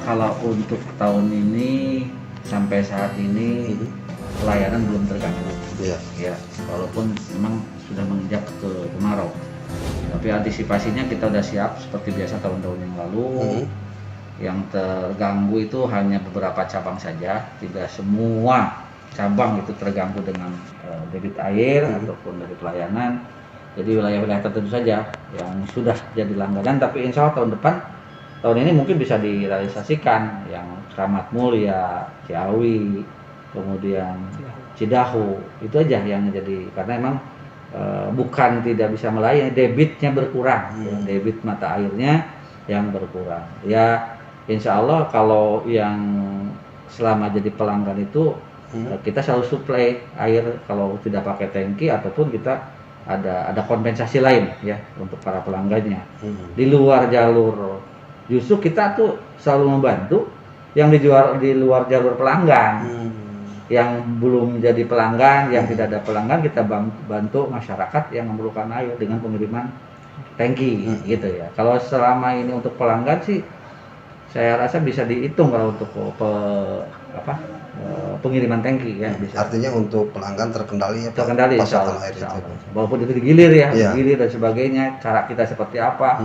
Kalau untuk tahun ini sampai saat ini pelayanan belum terganggu. Iya. Ya, walaupun memang sudah menginjak ke kemarau. Tapi antisipasinya kita udah siap seperti biasa tahun-tahun yang lalu. Yang terganggu itu hanya beberapa cabang saja, tidak semua cabang itu terganggu dengan debit air ataupun dari pelayanan. Jadi wilayah-wilayah tertentu saja yang sudah jadi langganan, tapi insya Allah tahun ini mungkin bisa direalisasikan yang Kramat Mulia, Ciawi, kemudian Cidahu, itu aja yang jadi, karena emang bukan tidak bisa melayani, debitnya berkurang, debit mata airnya yang berkurang. Ya insya Allah kalau yang selama jadi pelanggan itu kita selalu supply air kalau tidak pakai tangki, ataupun kita ada kompensasi lain ya untuk para pelanggannya. Di luar jalur, justru kita tuh selalu membantu yang di luar jalur pelanggan. Yang belum jadi pelanggan, yang tidak ada pelanggan, kita bantu masyarakat yang memerlukan air dengan pengiriman tangki gitu ya. Kalau selama ini untuk pelanggan sih saya rasa bisa dihitung kalau untuk pengiriman tangki ya bisa. Artinya untuk pelanggan terkendali ya Pak, terkendali pasokan air itu. Walaupun itu digilir ya, Iya. digilir dan sebagainya, cara kita seperti apa.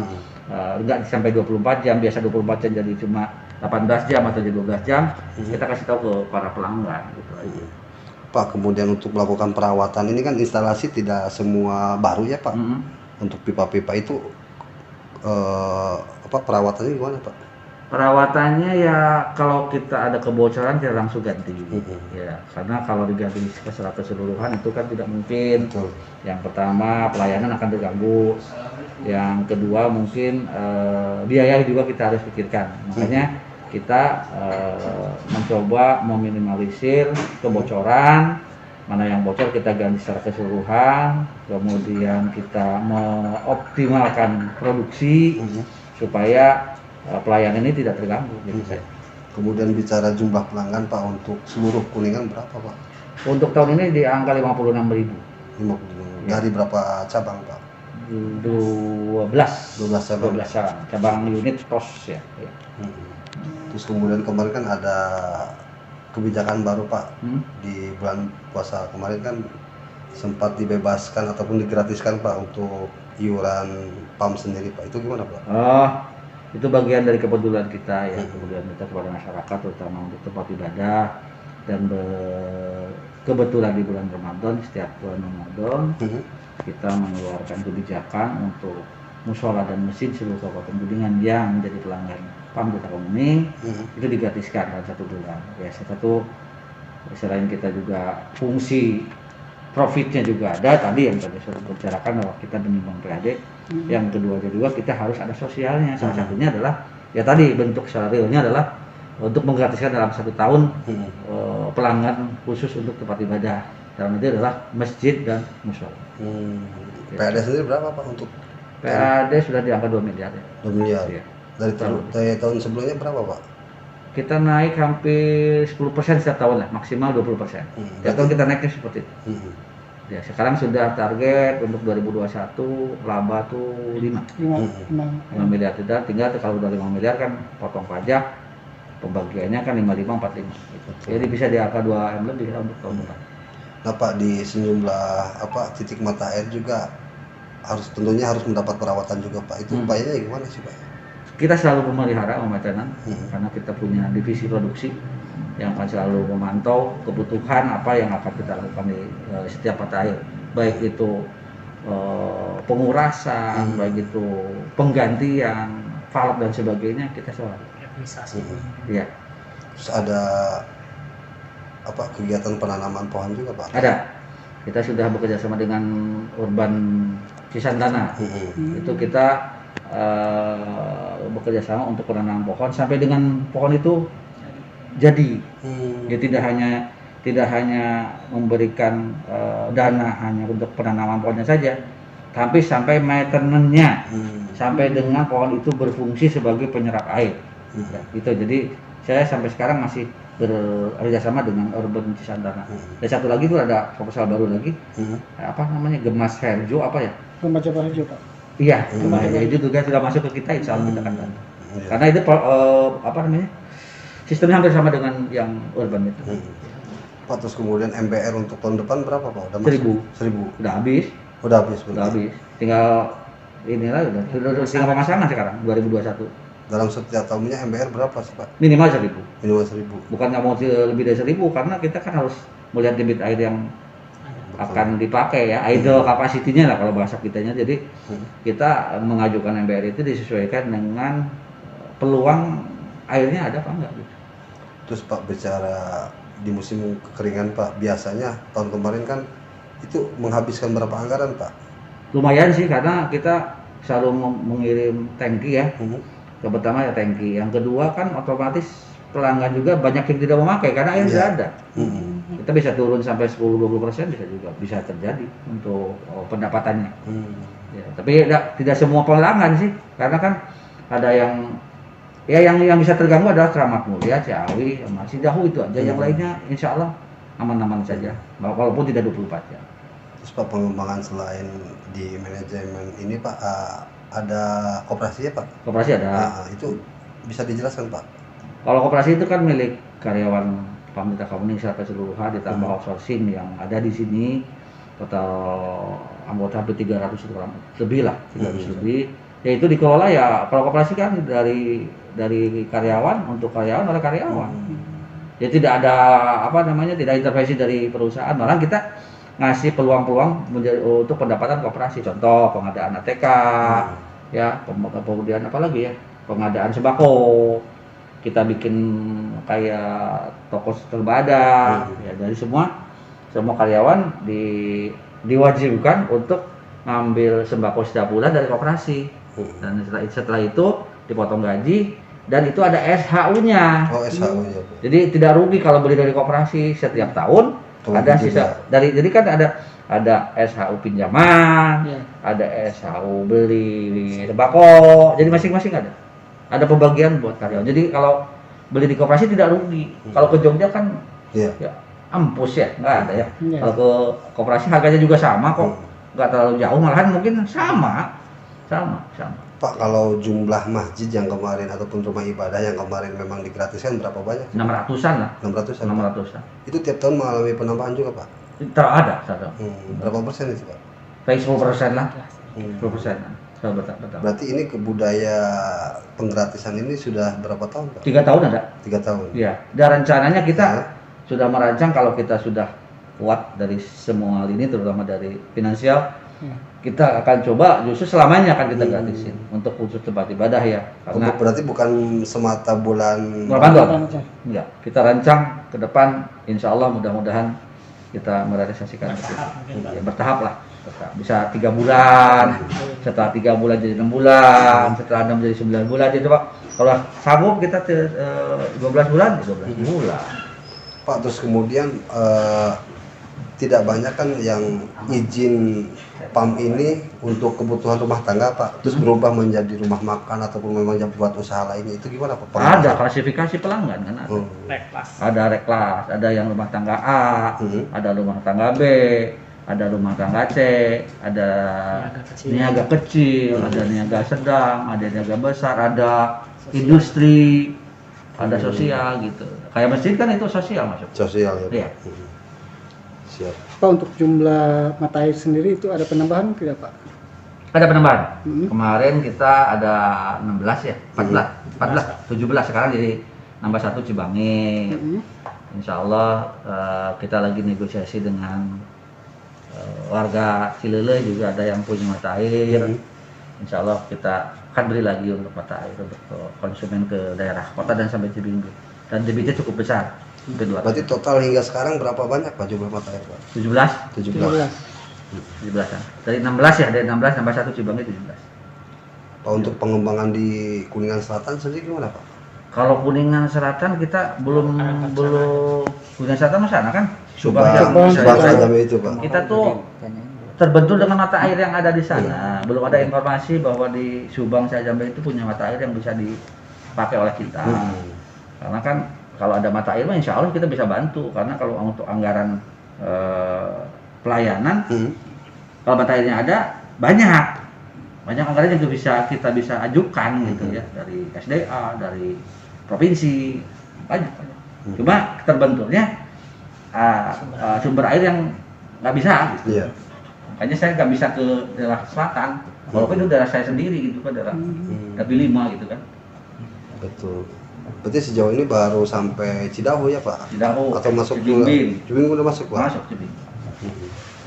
Enggak sampai 24 jam, biasa 24 jam jadi cuma 18 jam atau jadi 12 jam, kita kasih tahu ke para pelanggan gitu aja. Pak, kemudian untuk melakukan perawatan ini kan instalasi tidak semua baru ya Pak. Untuk pipa-pipa itu perawatannya gimana Pak? Perawatannya ya kalau kita ada kebocoran kita langsung ganti. Ya, karena kalau diganti secara keseluruhan itu kan tidak mungkin. Betul. Yang pertama pelayanan akan terganggu. Yang kedua mungkin biaya juga kita harus pikirkan. Makanya kita mencoba meminimalisir kebocoran. Mana yang bocor kita ganti secara keseluruhan. Kemudian kita mengoptimalkan produksi supaya pelayanan ini tidak terganggu. Kemudian bicara jumlah pelanggan Pak, untuk seluruh Kuningan berapa Pak? Untuk tahun ini di angka 56.000. 50. Dari berapa cabang Pak? 12 cabang. 12 cabang unit pos ya. Terus kemudian kemarin kan ada kebijakan baru Pak. Di bulan puasa kemarin kan sempat dibebaskan ataupun digratiskan Pak untuk iuran PAM sendiri Pak. Itu gimana Pak? Itu bagian dari kepedulian kita ya, kemudian kita kepada masyarakat, terutama untuk tempat ibadah. Dan kebetulan di bulan Ramadan, setiap bulan Ramadan kita mengeluarkan kebijakan untuk musola dan mesin seluruh Kabupaten Kuningan yang menjadi pelanggan PAM Desa Kemuning itu digratiskan dalam 1 bulan. Ya, satu selain kita juga fungsi profitnya juga ada tadi yang tadi saya bicarakan bahwa kita demi Bank PAD. Yang kedua juga kita harus ada sosialnya. Salah satunya adalah ya tadi bentuk secara realnya adalah untuk menggratiskan dalam 1 tahun pelanggan khusus untuk tempat ibadah. Dalam itu adalah masjid dan musola. PAD sendiri berapa Pak untuk? PAD sudah di angka 2 miliar ya. 2 miliar. Ya. Dari tahun sebelumnya berapa Pak? Kita naik hampir 10% setiap tahun lah, maksimal 20%. Setiap tahun kita naiknya seperti itu. Ya, sekarang sudah target untuk 2021 laba tuh 5 miliar. Tinggal kalau udah 5 miliar kan potong pajak, pembagiannya kan 55-45 gitu. Jadi bisa di angka 2M lebih untuk tahun depan. Nah Pak, di sejumlah titik mata air juga tentunya harus mendapat perawatan juga Pak. Itu upayanya gimana sih Pak? Kita selalu memelihara maintenance karena kita punya divisi produksi yang akan selalu memantau kebutuhan apa yang akan kita lakukan di setiap mata air, baik itu pengurasan, baik itu penggantian valve dan sebagainya, kita selalu ya. Terus ada kegiatan penanaman pohon juga Pak? Ada. Kita sudah bekerja sama dengan Urban Cisantana. Itu kita bekerja sama untuk penanaman pohon sampai dengan pohon itu jadi. Dia tidak hanya memberikan dana hanya untuk penanaman pohonnya saja, tapi sampai maintenance-nya, sampai dengan pohon itu berfungsi sebagai penyerap air. Ya, gitu. Jadi saya sampai sekarang masih bekerjasama dengan Urban Cisantana. Dan satu lagi itu ada proposal baru lagi, Gemas Herjo Gemas Herjo Pak. Iya, itu juga sudah masuk ke kita, insya Allah kita akan bantu. Iya. Karena itu apa namanya, sistemnya hampir sama dengan yang urban itu. Pak, terus kemudian MBR untuk tahun depan berapa Pak? Udah 1.000. Udah habis. Udah habis. Udah habis. Tinggal inilah udah tinggal pemasangan sekarang 2021. Dalam setiap tahunnya MBR berapa sih Pak? Minimal 1.000. Minimal 1.000. Bukan nggak mau lebih dari 1.000 karena kita kan harus melihat debit air yang akan dipakai ya, idle capacity-nya lah kalau bahasa kitanya. Jadi kita mengajukan MBR itu disesuaikan dengan peluang airnya ada apa enggak gitu. Terus Pak, bicara di musim kekeringan Pak, biasanya tahun kemarin kan itu menghabiskan berapa anggaran Pak? Lumayan sih karena kita selalu mengirim tangki ya. Yang pertama ya tangki, yang kedua kan otomatis pelanggan juga banyak yang tidak memakai karena air tidak ada. Kita bisa turun sampai 10-20% bisa terjadi untuk pendapatannya. Ya, tapi tidak semua pelanggan sih, karena kan ada yang yang bisa terganggu adalah Keramat Mulia, Ciawi, sama Cidahu itu aja. Yang lainnya insya Allah aman-aman saja, walaupun tidak 24 jam. Terus Pak, pengembangan selain di manajemen ini Pak, ada koperasinya Pak? Koperasi ada. Itu bisa dijelaskan Pak? Kalau koperasi itu kan milik karyawan Pamitra Company secara keseluruhan, ditambah outsourcing yang ada di sini, total anggota hampir 300 orang lebih lah, 300 lebih. Ya itu dikelola ya, kalau koperasi kan dari karyawan untuk karyawan oleh karyawan. Ya tidak ada apa namanya, tidak intervensi dari perusahaan, malah kita ngasih peluang-peluang untuk pendapatan koperasi. Contoh pengadaan ATK, ya kemudian apa lagi ya, pengadaan sembako. Kita bikin kayak toko terbada, ya dari semua karyawan diwajibkan untuk ngambil sembako setiap bulan dari koperasi. Dan setelah itu dipotong gaji dan itu ada SHU-nya. Oh, SHU-nya. Jadi tidak rugi kalau beli dari koperasi setiap tahun. Ada sisa jadi kan ada SHU pinjaman, ada SHU beli sembako. Jadi masing-masing ada pembagian buat karyawan. Jadi kalau beli di koperasi tidak rugi. Kalau ke Jogja kan ya ampus ya, nggak ada ya. Kalau ke koperasi harganya juga sama kok, nggak terlalu jauh, malahan mungkin sama. Pak, kalau jumlah masjid yang kemarin ataupun rumah ibadah yang kemarin memang digratiskan berapa banyak? 600-an lah. 600-an. Itu tiap tahun mengalami penambahan juga Pak? Ada. Berapa persen itu Pak? Kayak 10% lah. 10%. Betul. Berarti ini budaya penggratisan ini sudah berapa tahun Pak? 3 tahun ada. 3 tahun. Iya. Dan rencananya kita sudah merancang kalau kita sudah kuat dari semua lini, terutama dari finansial, kita akan coba justru selamanya akan kita gratisin untuk khusus tempat ibadah ya. Karena berarti bukan semata bulan Ramadan. Enggak. Kita rancang ke depan, insya Allah mudah-mudahan kita merealisasikan itu. Ya, bertahap lah. Bisa 3 bulan, setelah 3 bulan jadi 6 bulan, setelah 6 jadi 9 bulan. Jadi Pak, kalau sanggup kita 12 bulan, 12 bulan. Pak, terus kemudian tidak banyak kan yang izin PAM ini untuk kebutuhan rumah tangga Pak, terus berubah menjadi rumah makan ataupun memang buat usaha lainnya, itu gimana Pak? Ada klasifikasi pelanggan kan ada. Ada reklas, ada yang rumah tangga A, ada rumah tangga B, ada rumah tangga C, ada niaga kecil, ada niaga sedang, ada niaga besar, ada industri, ada sosial gitu. Kayak masjid kan itu sosial masuk. Sosial ya. Iya. Siap. Pak, untuk jumlah mata air sendiri itu ada penambahan tidak Pak? Ada penambahan. Kemarin kita ada 16 ya, 17 sekarang jadi nambah 1 Cibangi. Insya Allah kita lagi negosiasi dengan warga Cilele, juga ada yang punya mata air. Insya Allah kita akan beri lagi untuk mata air untuk konsumen ke daerah kota dan sampai Cibinong. Dan debitnya cukup besar. Berarti total hingga sekarang berapa banyak Pak jumlah mata air Pak? 17 kan. Dari 16 ya, dari 16 nambah 1 Cibangi 17. Pak, untuk pengembangan di Kuningan Selatan sendiri gimana Pak? Kalau Kuningan Selatan kita belum Kuningan Selatan masih ada kan? Subang Sajame itu Pak. Kita tuh terbentur dengan mata air yang ada di sana. Belum ada informasi bahwa di Subang Sajame itu punya mata air yang bisa dipakai oleh kita. Karena kan kalau ada mata air, insya Allah kita bisa bantu. Karena kalau untuk anggaran pelayanan, kalau mata airnya ada banyak. banyak anggaran juga kita bisa ajukan gitu ya, dari SDA, dari provinsi, banyak. Cuma terbenturnya sumber air yang nggak bisa gitu. Iya. Makanya saya nggak bisa ke daerah selatan, walaupun itu daerah saya sendiri gitu kan, daerah Dapi 5 gitu kan. Betul. Berarti sejauh ini baru sampai Cidahu ya Pak? Cidahu, Atau masuk Cibimbing. Cibimbing udah masuk Pak? Masuk Cibimbing.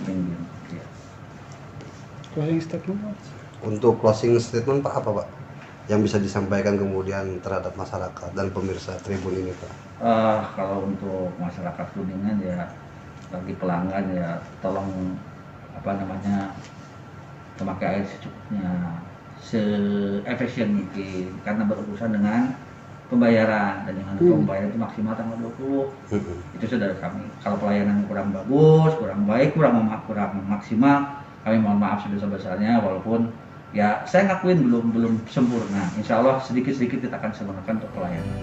Cibimbing. Ya. Closing statement. Untuk closing statement Pak apa Pak? Yang bisa disampaikan kemudian terhadap masyarakat dan pemirsa Tribun ini Pak? Kalau untuk masyarakat Kuningan ya, bagi pelanggan ya tolong memakai air secukupnya, se-efisien mungkin, karena berurusan dengan pembayaran, dan yang pembayaran itu maksimal tanggal 20. Itu sudah kami. Kalau pelayanan kurang bagus, kurang baik, kurang maksimal, kami mohon maaf sebesar-besarnya, walaupun ya saya ngakuin belum sempurna. Insya Allah sedikit-sedikit kita akan sempurnakan untuk pelayanan.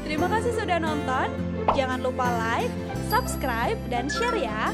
Terima kasih sudah nonton. Jangan lupa like, subscribe, dan share ya.